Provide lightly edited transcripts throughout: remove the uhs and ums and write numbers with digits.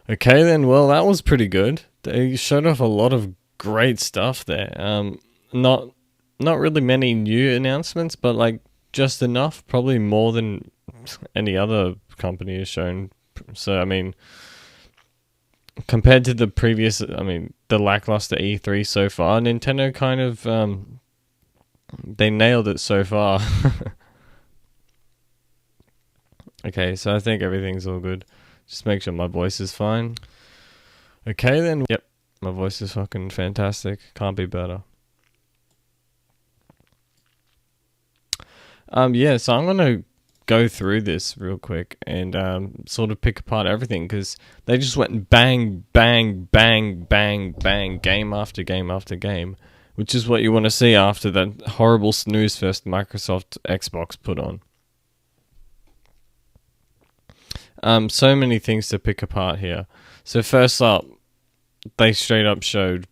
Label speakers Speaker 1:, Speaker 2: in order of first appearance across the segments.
Speaker 1: Okay then, well that was pretty good. They showed off a lot of great stuff there. Not not really many new announcements, but like just enough, probably more than any other company has shown. So I mean, compared to the previous, I mean, the lackluster E3 so far, Nintendo kind of they nailed it so far. Okay, so I think everything's all good. Just make sure my voice is fine. Okay then. Yep, my voice is fucking fantastic. Can't be better. Yeah, so I'm gonna go through this real quick and sort of pick apart everything because they just went bang, bang, bang, bang, bang, game after game after game, which is what you want to see after that horrible snooze fest Microsoft Xbox put on. So many things to pick apart here. So first up, they straight up showed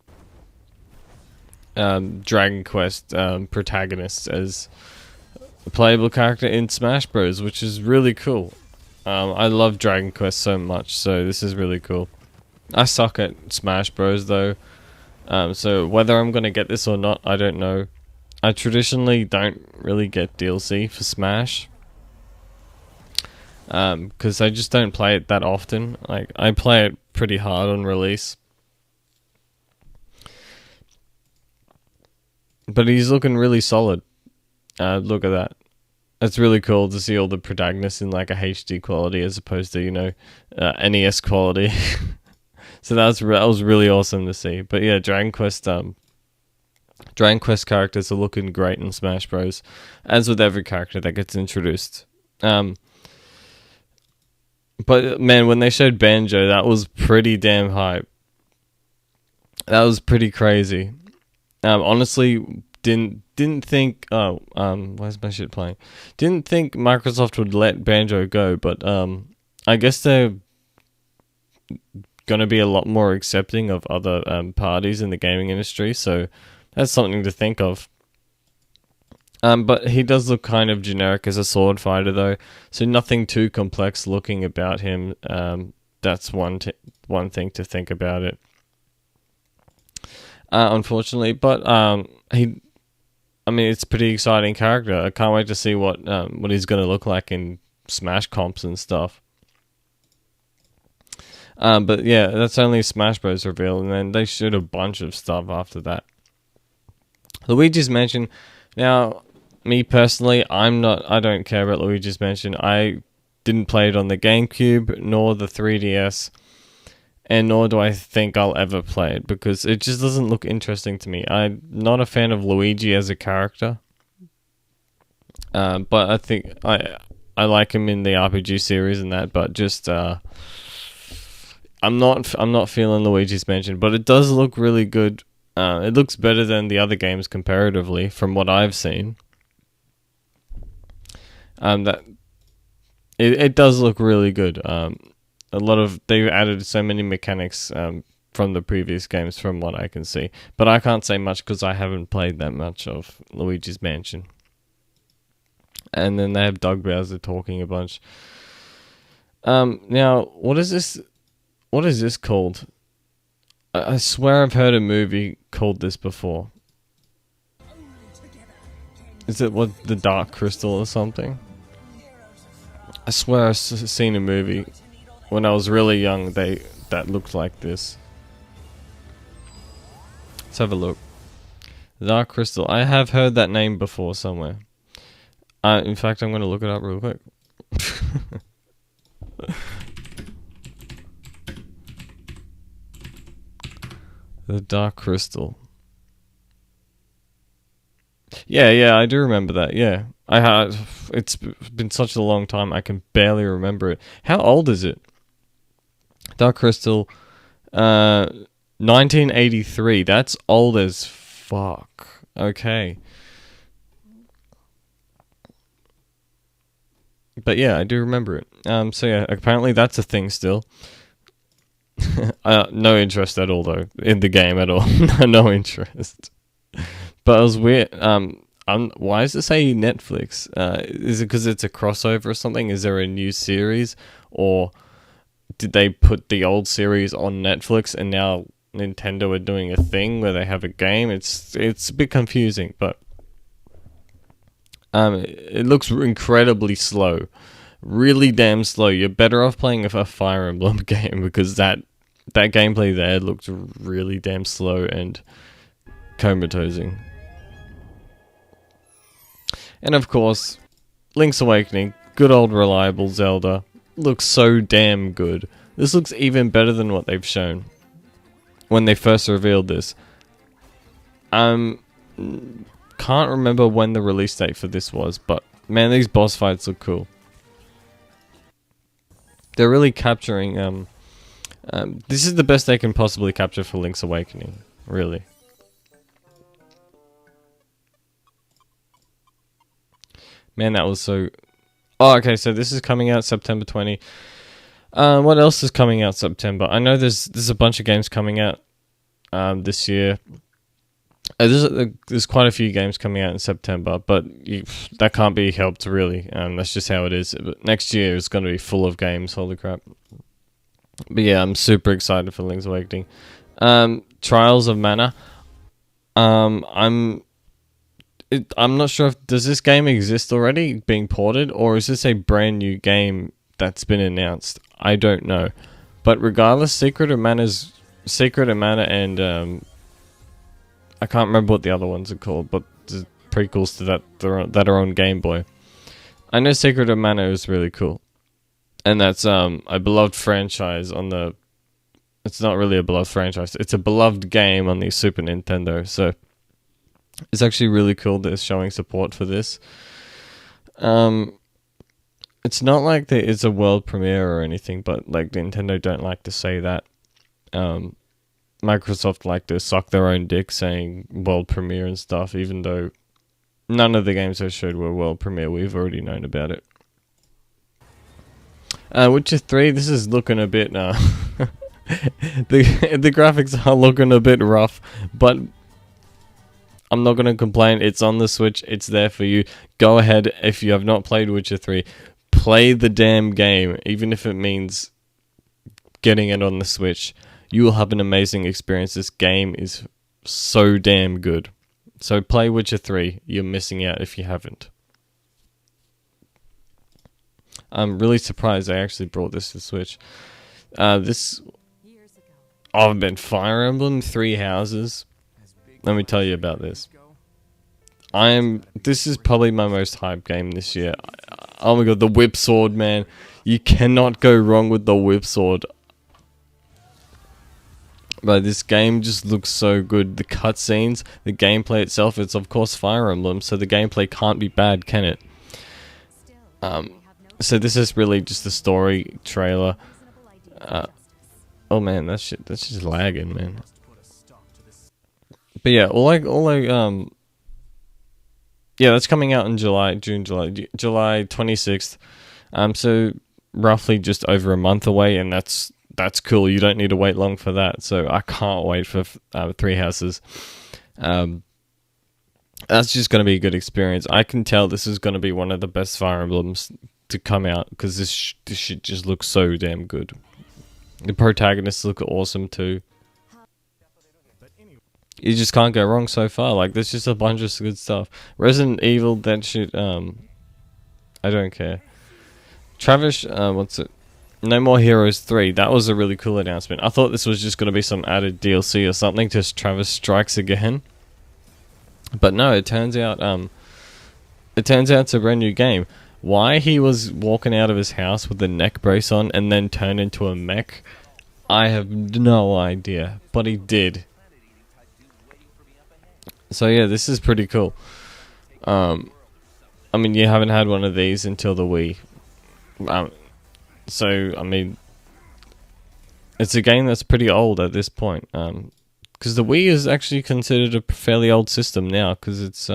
Speaker 1: Dragon Quest protagonists as a playable character in Smash Bros, which is really cool. I love Dragon Quest so much, so this is really cool. I suck at Smash Bros though, so whether I'm gonna get this or not, I don't know. I traditionally don't really get DLC for Smash, because I just don't play it that often. Like I play it pretty hard on release. But he's looking really solid. Look at that. It's really cool to see all the protagonists in like a HD quality as opposed to NES quality. So that was really awesome to see. But yeah, Dragon Quest characters are looking great in Smash Bros. As with every character that gets introduced. But man, when they showed Banjo, that was pretty damn hype. That was pretty crazy. Honestly, didn't think. Oh, where's my shit playing? Didn't think Microsoft would let Banjo go, but I guess they're gonna be a lot more accepting of other parties in the gaming industry. So that's something to think of. But he does look kind of generic as a sword fighter, though. So nothing too complex looking about him. That's one thing to think about it. Unfortunately, but I mean, it's a pretty exciting character. I can't wait to see what he's going to look like in Smash comps and stuff. But yeah, that's only Smash Bros. Reveal, and then they showed a bunch of stuff after that. Luigi's Mansion. Now, me personally, I don't care about Luigi's Mansion. I didn't play it on the GameCube nor the 3DS. And nor do I think I'll ever play it because it just doesn't look interesting to me. I'm not a fan of Luigi as a character, but I think I like him in the RPG series and that. But just I'm not feeling Luigi's Mansion, but it does look really good. It looks better than the other games comparatively, from what I've seen. That it does look really good. They've added so many mechanics from the previous games from what I can see. But I can't say much because I haven't played that much of Luigi's Mansion. And then they have Doug Bowser talking a bunch. Now, what is this? What is this called? I swear I've heard a movie called this before. Is it The Dark Crystal or something? I swear I've seen a movie when I was really young that looked like this. Let's have a look. Dark Crystal. I have heard that name before somewhere. In fact, I'm going to look it up real quick. The Dark Crystal. Yeah, I do remember that. Yeah, I had. It's been such a long time. I can barely remember it. How old is it? Dark Crystal, 1983. That's old as fuck. Okay. But yeah, I do remember it. So yeah, apparently that's a thing still. No interest at all though in the game at all. No interest. But it was weird. Why does it say Netflix? Is it because it's a crossover or something? Is there a new series, or did they put the old series on Netflix and now Nintendo are doing a thing where they have a game? It's a bit confusing, but it looks incredibly slow, really damn slow. You're better off playing a Fire Emblem game because that gameplay there looked really damn slow and comatosing. And of course, Link's Awakening, good old reliable Zelda, looks so damn good. This looks even better than what they've shown when they first revealed this. Can't remember when the release date for this was, but man, these boss fights look cool. They're really capturing, this is the best they can possibly capture for Link's Awakening, really. Man, that was so... Oh, okay, so this is coming out September 20. What else is coming out September? I know there's a bunch of games coming out this year. There's quite a few games coming out in September, but that can't be helped, really. That's just how it is. But next year is going to be full of games, holy crap. But yeah, I'm super excited for Link's Awakening. Trials of Mana. I'm not sure if... Does this game exist already, being ported, or is this a brand new game that's been announced? I don't know. But regardless, Secret of Mana and... I can't remember what the other ones are called, but the prequels to that are on Game Boy. I know Secret of Mana is really cool. And that's a beloved franchise on the... It's not really a beloved franchise. It's a beloved game on the Super Nintendo, so... It's actually really cool that it's showing support for this. It's not like it's a world premiere or anything, but like Nintendo don't like to say that. Microsoft like to suck their own dick saying world premiere and stuff, even though none of the games they showed were world premiere. We've already known about it. Witcher 3, this is looking a bit... the graphics are looking a bit rough, but... I'm not going to complain. It's on the Switch. It's there for you. Go ahead. If you have not played Witcher 3, play the damn game. Even if it means getting it on the Switch, you will have an amazing experience. This game is so damn good. So play Witcher 3. You're missing out if you haven't. I'm really surprised they actually brought this to Switch. This... I've been Fire Emblem 3 Houses. Let me tell you about this. This is probably my most hyped game this year. Oh my god, the whip sword, man. You cannot go wrong with the whip sword. But this game just looks so good. The cutscenes, the gameplay itself, it's of course Fire Emblem, so the gameplay can't be bad, can it? So this is really just a story trailer. Oh man, that's just lagging, man. But yeah, yeah, that's coming out in July 26th. So roughly just over a month away, and that's cool. You don't need to wait long for that. So I can't wait for 3 Houses. That's just going to be a good experience. I can tell this is going to be one of the best Fire Emblems to come out because this shit just looks so damn good. The protagonists look awesome too. You just can't go wrong so far. Like, there's just a bunch of good stuff. Resident Evil, that shit, I don't care. Travis, what's it? No More Heroes 3. That was a really cool announcement. I thought this was just going to be some added DLC or something, just Travis Strikes Again. But no, it turns out it's a brand new game. Why he was walking out of his house with the neck brace on and then turned into a mech, I have no idea. But he did. So yeah, this is pretty cool. I mean, you haven't had one of these until the Wii. So, I mean, it's a game that's pretty old at this point. Because the Wii is actually considered a fairly old system now. Because it's...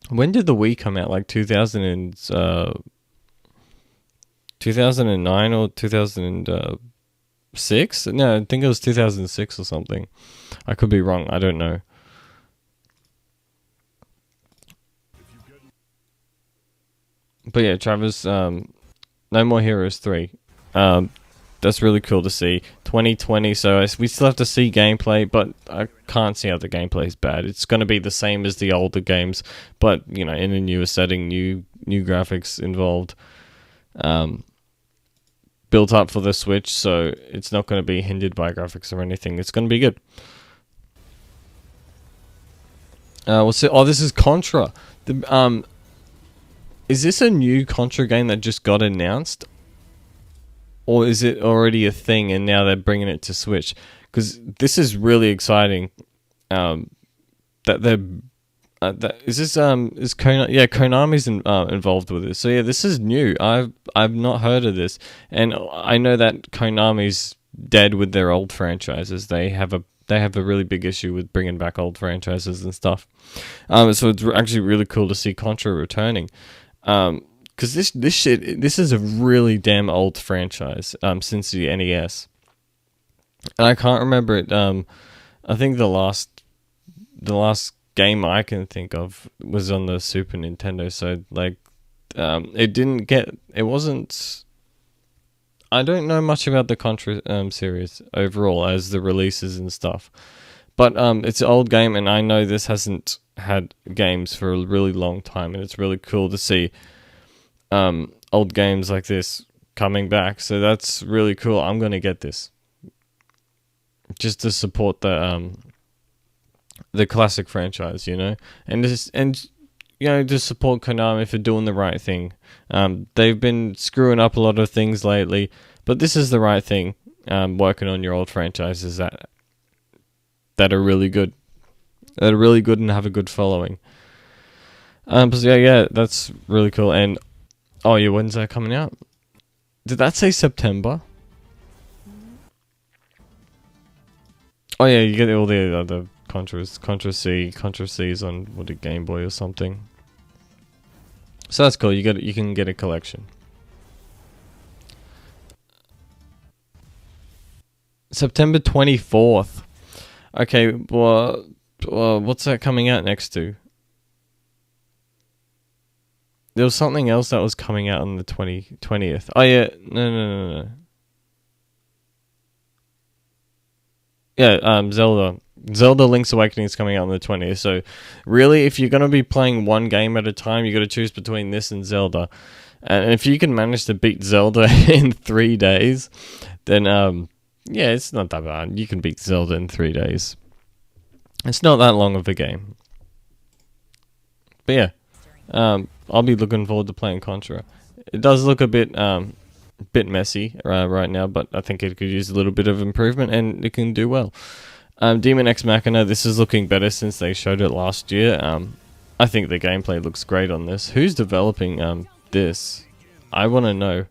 Speaker 1: when did the Wii come out? Like 2009 or 2006? No, I think it was 2006 or something. I could be wrong. I don't know. But yeah, Travis, No More Heroes 3. That's really cool to see. 2020, so we still have to see gameplay, but I can't see how the gameplay is bad. It's going to be the same as the older games, but in a newer setting, new graphics involved, built up for the Switch, so it's not going to be hindered by graphics or anything. It's going to be good. This is Contra. Is this a new Contra game that just got announced? Or is it already a thing and now they're bringing it to Switch? Because this is really exciting. Konami's involved with this. So yeah, this is new. I've not heard of this, and I know that Konami's dead with their old franchises. They have a really big issue with bringing back old franchises and stuff. So it's actually really cool to see Contra returning. Because this is a really damn old franchise. Since the NES, and I can't remember it. I think the last game I can think of was on the Super Nintendo. So it wasn't. I don't know much about the Contra series overall as the releases and stuff, but it's an old game, and I know this hasn't had games for a really long time, and it's really cool to see old games like this coming back. So that's really cool. I'm gonna get this just to support the classic franchise, and to support Konami for doing the right thing. They've been screwing up a lot of things lately, but this is the right thing. Working on your old franchises that are really good, and have a good following. So yeah, that's really cool. And when's that coming out? Did that say September? Oh yeah, you get all the other Contra C's on a Game Boy or something. So that's cool. You can get a collection. September 24th. Okay, well, what's that coming out next to? There was something else that was coming out on the 20th. Oh yeah, no. Yeah, Zelda Link's Awakening is coming out on the 20th. So really, if you're going to be playing one game at a time, you got to choose between this and Zelda. And if you can manage to beat Zelda in 3 days, then yeah, it's not that bad. You can beat Zelda in 3 days. It's not that long of a game. But yeah, I'll be looking forward to playing Contra. It does look a bit messy right now, but I think it could use a little bit of improvement, and it can do well. Demon X Machina, this is looking better since they showed it last year. I think the gameplay looks great on this. Who's developing this? I want to know,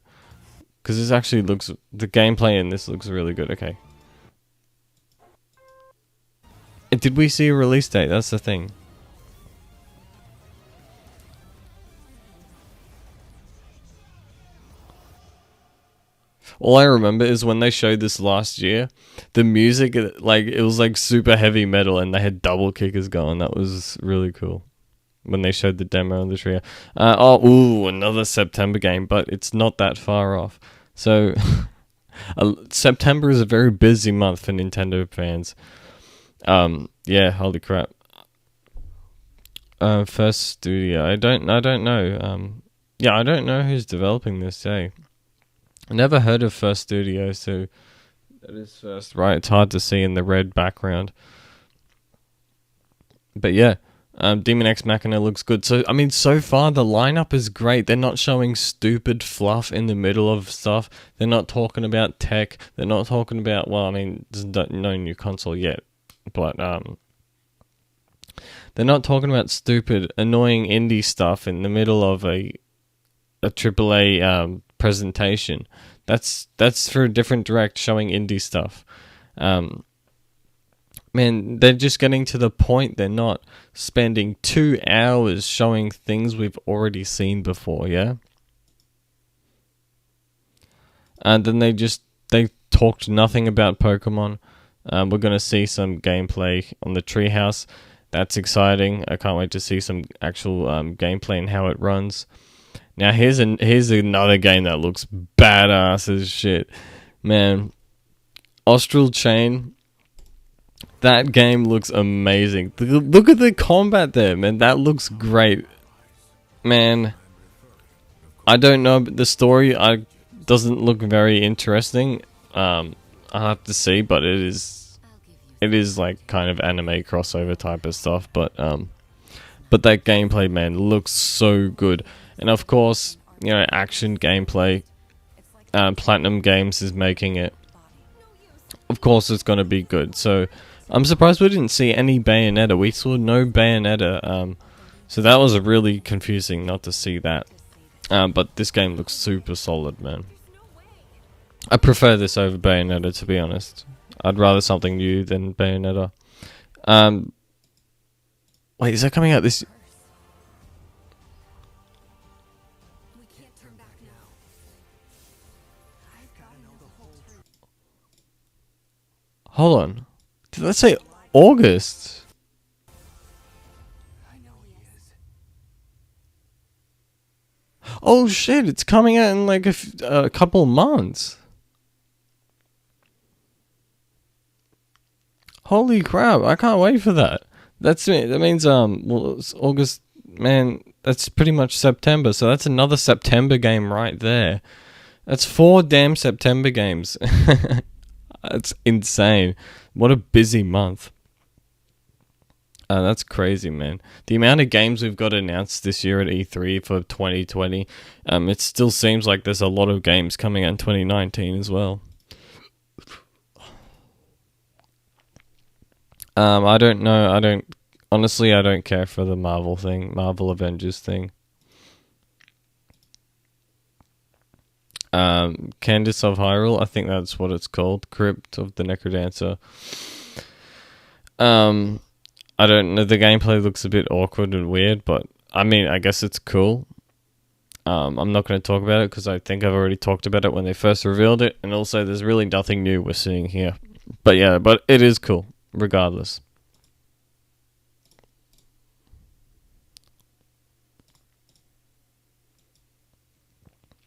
Speaker 1: because this actually the gameplay in this looks really good. Okay. Did we see a release date? That's the thing. All I remember is when they showed this last year, the music, it was like super heavy metal, and they had double kickers going. That was really cool. When they showed the demo on the trio. Another September game, but it's not that far off. So, September is a very busy month for Nintendo fans. Yeah, holy crap. First studio. I don't know. Yeah, I don't know who's developing this. I never heard of First Studio, so that is first. Right, it's hard to see in the red background. But yeah, Demon X Machina looks good. So, I mean, so far the lineup is great. They're not showing stupid fluff in the middle of stuff. They're not talking about tech. They're not talking about, well, I mean, there's no new console yet. But, they're not talking about stupid, annoying indie stuff in the middle of a AAA presentation. That's for a different direct, showing indie stuff. Man, they're just getting to the point. They're not spending 2 hours showing things we've already seen before, yeah? And then they talked nothing about Pokemon. We're going to see some gameplay on the Treehouse. That's exciting. I can't wait to see some actual gameplay and how it runs. Now here's another game that looks badass as shit, man. Austral Chain. That game looks amazing. Look at the combat there, man. That looks great, man. I don't know, but the story doesn't look very interesting. I'll have to see, but it is like kind of anime crossover type of stuff. But that gameplay, man, looks so good. And of course, you know, action gameplay. Platinum Games is making it. Of course, it's gonna be good. So I'm surprised we didn't see any Bayonetta. We saw no Bayonetta. So that was really confusing not to see that. But this game looks super solid, man. I prefer this over Bayonetta, to be honest. I'd rather something new than Bayonetta. Wait, is that coming out this? Hold on. Did I say August? Oh shit, it's coming out in like a couple months. Holy crap, I can't wait for that. That means well, it's August, man, that's pretty much September, so that's another September game right there. That's 4 damn September games. That's insane. What a busy month. That's crazy, man. The amount of games we've got announced this year at E3 for 2020, it still seems like there's a lot of games coming out in 2019 as well. I don't know. Honestly, I don't care for the Marvel thing, Marvel Avengers thing. Candace of Hyrule, I think that's what it's called. Crypt of the Necrodancer. I don't know, the gameplay looks a bit awkward and weird, but I mean, I guess it's cool. I'm not going to talk about it because I think I've already talked about it when they first revealed it, and also there's really nothing new we're seeing here. But yeah, but it is cool, regardless.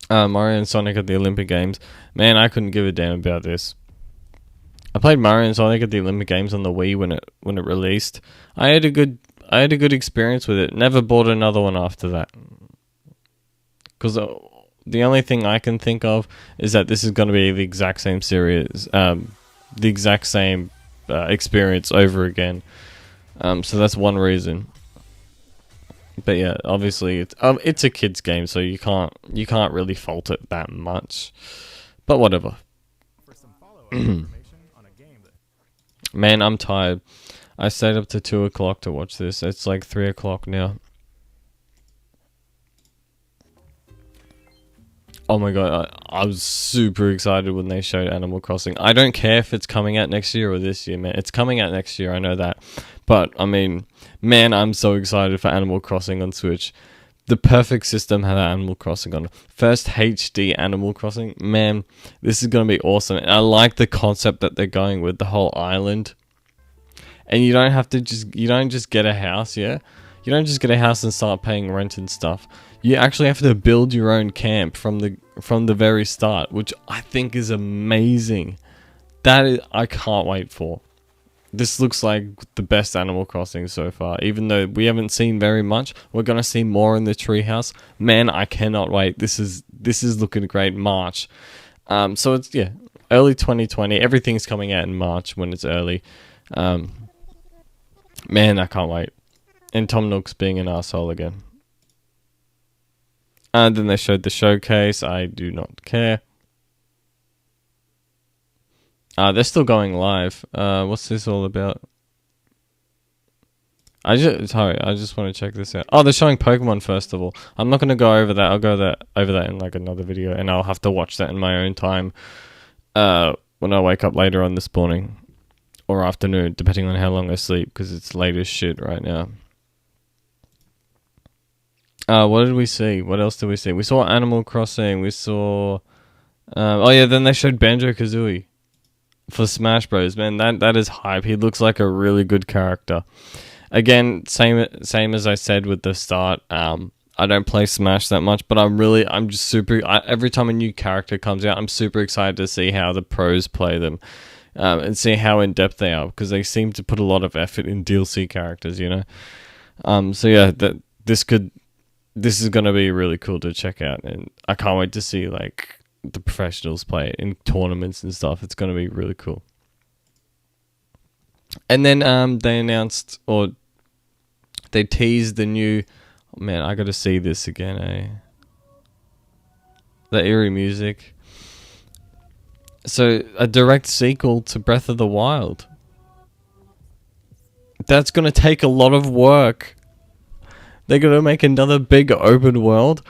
Speaker 1: Mario and Sonic at the Olympic Games. Man, I couldn't give a damn about this. I played Mario and Sonic at the Olympic Games on the Wii when it released. I had a good experience with it. Never bought another one after that. Because the only thing I can think of is that this is going to be the exact same series, the exact same experience over again. So that's one reason. But yeah, obviously it's a kids game, so you can't really fault it that much. But whatever. Man, I'm tired. I stayed up to 2 o'clock to watch this. It's like 3 o'clock now. Oh my god, I was super excited when they showed Animal Crossing. I don't care if it's coming out next year or this year, man. It's coming out next year, I know that. But, I mean, man, I'm so excited for Animal Crossing on Switch. The perfect system had Animal Crossing on. First HD Animal Crossing. Man, this is going to be awesome. And I like the concept that they're going with, the whole island. And you don't just get a house, yeah? You don't just get a house and start paying rent and stuff. You actually have to build your own camp from the very start, which I think is amazing. I can't wait for. This looks like the best Animal Crossing so far. Even though we haven't seen very much, we're gonna see more in the treehouse. Man, I cannot wait. This is looking great. March. So it's early 2020. Everything's coming out in March when it's early. Man, I can't wait. And Tom Nook's being an asshole again. And then they showed the showcase. I do not care. They're still going live. What's this all about? I just want to check this out. Oh, they're showing Pokemon Festival. I'm not going to go over that. I'll go over that in like another video, and I'll have to watch that in my own time. When I wake up later on this morning or afternoon, depending on how long I sleep, because it's late as shit right now. What did we see? What else did we see? We saw Animal Crossing. We saw... oh yeah, then they showed Banjo-Kazooie for Smash Bros. Man, that is hype. He looks like a really good character. Again, same as I said with the start. I don't play Smash that much, but I'm just every time a new character comes out, I'm super excited to see how the pros play them, and see how in depth they are, because they seem to put a lot of effort in DLC characters, you know. So yeah, this is gonna be really cool to check out, and I can't wait to see like the professionals play it in tournaments and stuff. It's gonna be really cool. And then they announced, or they teased the new. Oh man, I gotta see this again, eh? The eerie music. So a direct sequel to Breath of the Wild. That's gonna take a lot of work. They're gonna make another big open world.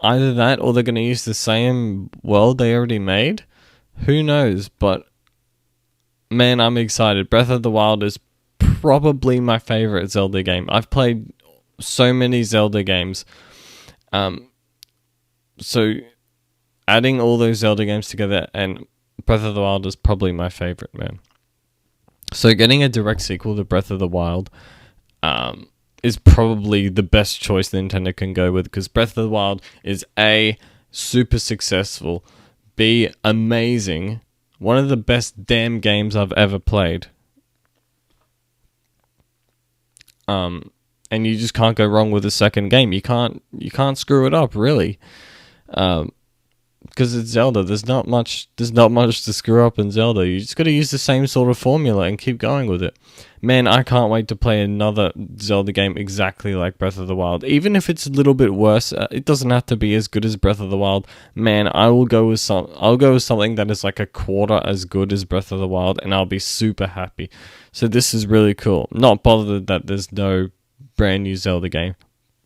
Speaker 1: Either that, or they're gonna use the same world they already made. Who knows? But man, I'm excited. Breath of the Wild is probably my favorite Zelda game. I've played so many Zelda games. So adding all those Zelda games together, and Breath of the Wild is probably my favorite, man. So getting a direct sequel to Breath of the Wild is probably the best choice Nintendo can go with, because Breath of the Wild is A, super successful, B, amazing, one of the best damn games I've ever played. And you just can't go wrong with a second game. You can't screw it up, really. Because it's Zelda. There's not much to screw up in Zelda. You just got to use the same sort of formula and keep going with it. Man, I can't wait to play another Zelda game exactly like Breath of the Wild. Even if it's a little bit worse, it doesn't have to be as good as Breath of the Wild. Man, I'll go with something that is like a quarter as good as Breath of the Wild, and I'll be super happy. So this is really cool. Not bothered that there's no brand new Zelda game.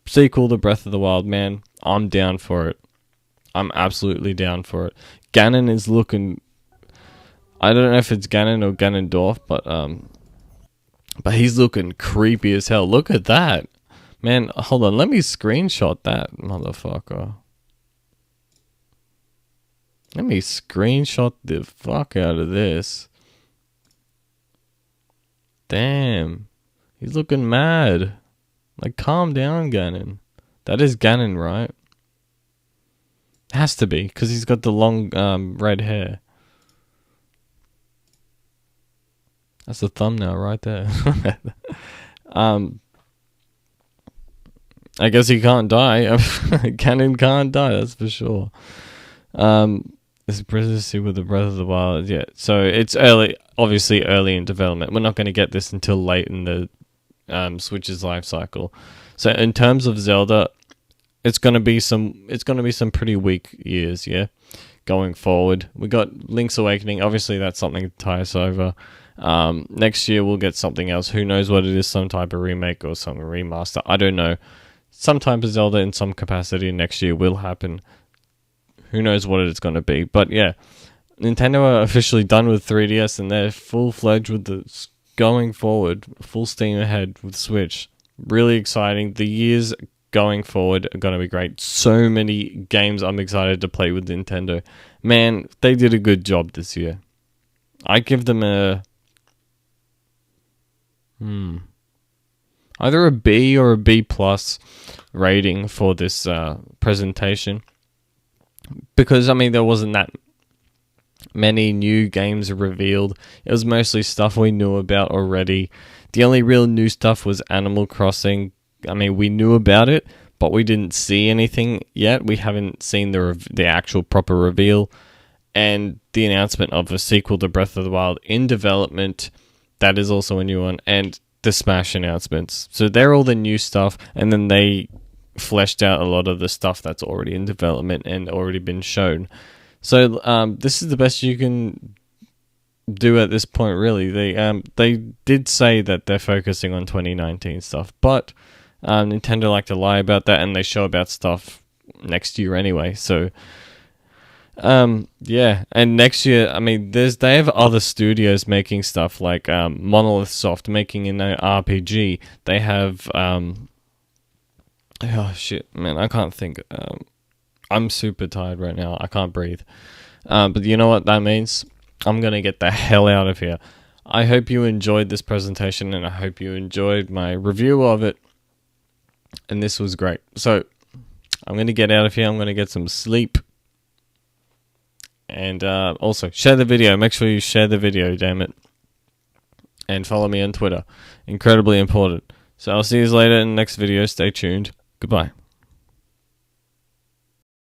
Speaker 1: Sequel to Breath of the Wild, man. I'm down for it. I'm absolutely down for it. Ganon is looking... I don't know if it's Ganon or Ganondorf, but he's looking creepy as hell. Look at that. Man, hold on. Let me screenshot that, motherfucker. Let me screenshot the fuck out of this. Damn. He's looking mad. Like, calm down, Ganon. That is Ganon, right? Has to be, because he's got the long red hair. That's the thumbnail right there. I guess he can't die. Ganon can't die, that's for sure. This presidency with the Breath of the Wild, yeah. So it's obviously early in development. We're not going to get this until late in the Switch's life cycle. So in terms of Zelda, it's gonna be some pretty weak years, yeah. Going forward, we got Link's Awakening. Obviously, that's something to tie us over. Next year we'll get something else. Who knows what it is? Some type of remake or some remaster. I don't know. Some type of Zelda in some capacity next year will happen. Who knows what it's gonna be? But yeah, Nintendo are officially done with 3DS, and they're full-fledged with the going forward, full steam ahead with Switch. Really exciting. The years going forward are going to be great. So many games I'm excited to play with Nintendo. Man, they did a good job this year. I give them either a B or a B plus rating for this presentation. Because, I mean, there wasn't that many new games revealed. It was mostly stuff we knew about already. The only real new stuff was Animal Crossing. I mean, we knew about it, but we didn't see anything yet. We haven't seen the actual proper reveal. And the announcement of a sequel to Breath of the Wild in development, that is also a new one. And the Smash announcements. So they're all the new stuff. And then they fleshed out a lot of the stuff that's already in development and already been shown. So this is the best you can do at this point, really. They did say that they're focusing on 2019 stuff, but Nintendo like to lie about that, and they show about stuff next year anyway. So yeah, and next year, I mean, they have other studios making stuff, like Monolith Soft making an RPG. They have oh shit, man, I can't think. I'm super tired right now. I can't breathe. But you know what that means? I'm going to get the hell out of here. I hope you enjoyed this presentation, and I hope you enjoyed my review of it. And this was great. So, I'm going to get out of here. I'm going to get some sleep. And also, share the video. Make sure you share the video, damn it. And follow me on Twitter. Incredibly important. So I'll see you later in the next video. Stay tuned. Goodbye.